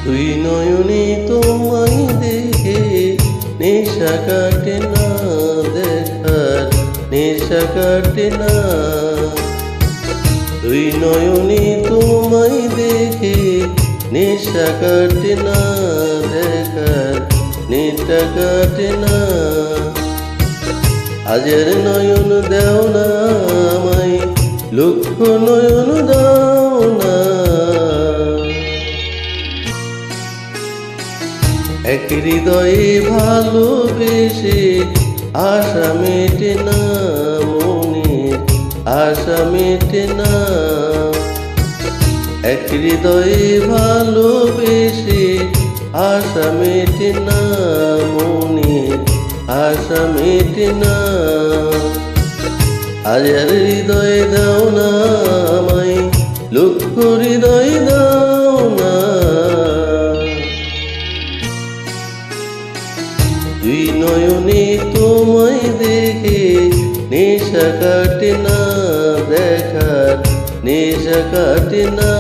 দুই নয়নে তোমায় দেখে নেশা কাটে না, দেখার নেশা কাটে না। দুই নয়নে তোমায় দেখে নেশা কাটে না, দেখার নেশা কাটে না। আজের নয়ন দাও না আমায়, লক্ষ নয়ন দাও না। এক হৃদয়ে ভালোবেসে আশা মেটে না, মনের আশা মেটে না। এক হৃদয়ে ভালোবেসে আশা মেটে না, মনের আশা মেটে না। আজের হৃদয় দাও না আমায়, লক্ষ হৃদয় দাও না। দুই নয়নে তোমায় দেখে নেশা কাটে না, দেখার নেশা কাটে না।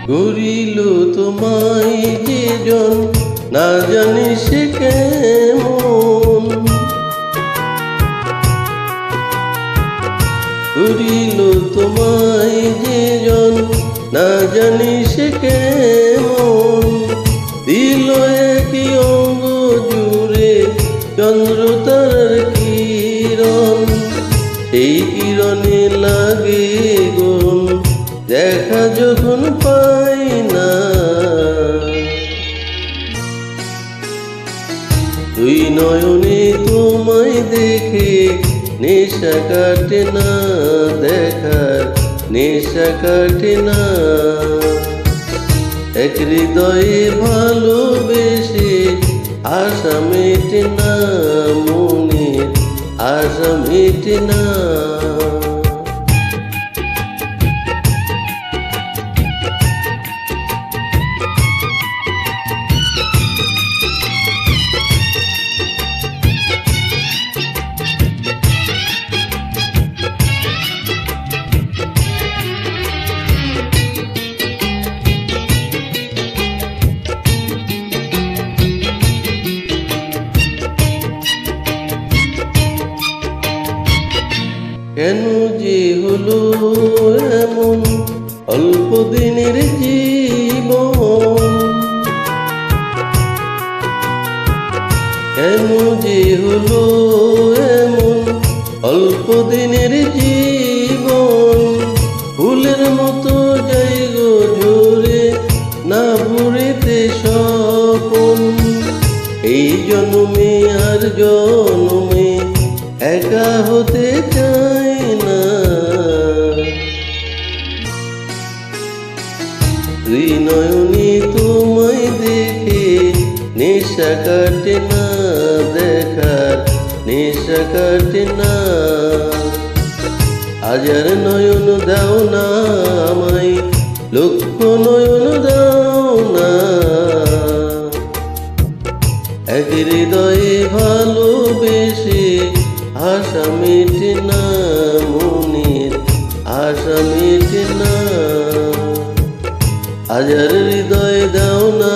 গড়িল তোমায় যে জন, না জানি সে কেমন। গড়িল তোমায় যে জন, না জানি সে কেমন। দিল একই অঙ্গ জুড়ে চন্দ্র তারার কিরণ, সেই কিরণে লাগে গুণ, দেখা যখন পাই না। দুই নয়নে তোমায় দেখে নেশা কাটে না, দেখার নেশা কাটে না। এক হৃদয়ে ভালোবেসে আশা মেটে না, মনের আশা মেটে না। কেন যে হলো এমন অল্প দিনের জীবন, কেন যে হলো এমন অল্প দিনের জীবন। ফুলের মতো যাই গো ঝরে, না ভুলিতে স্বপন। এই জন্মে আর জন্মে একা হতে চাই না। দুই নয়নে তোমায় দেখে নেশা কাটে না, দেখার নেশা কাটে না। আজার নয়ন দাও না আমায়, লক্ষ নয়ন দাও না। এক হৃদয়ে ভালোবেসে আশা মেটে না, মনের আশা মেটে না। আজার হৃদয় দাও না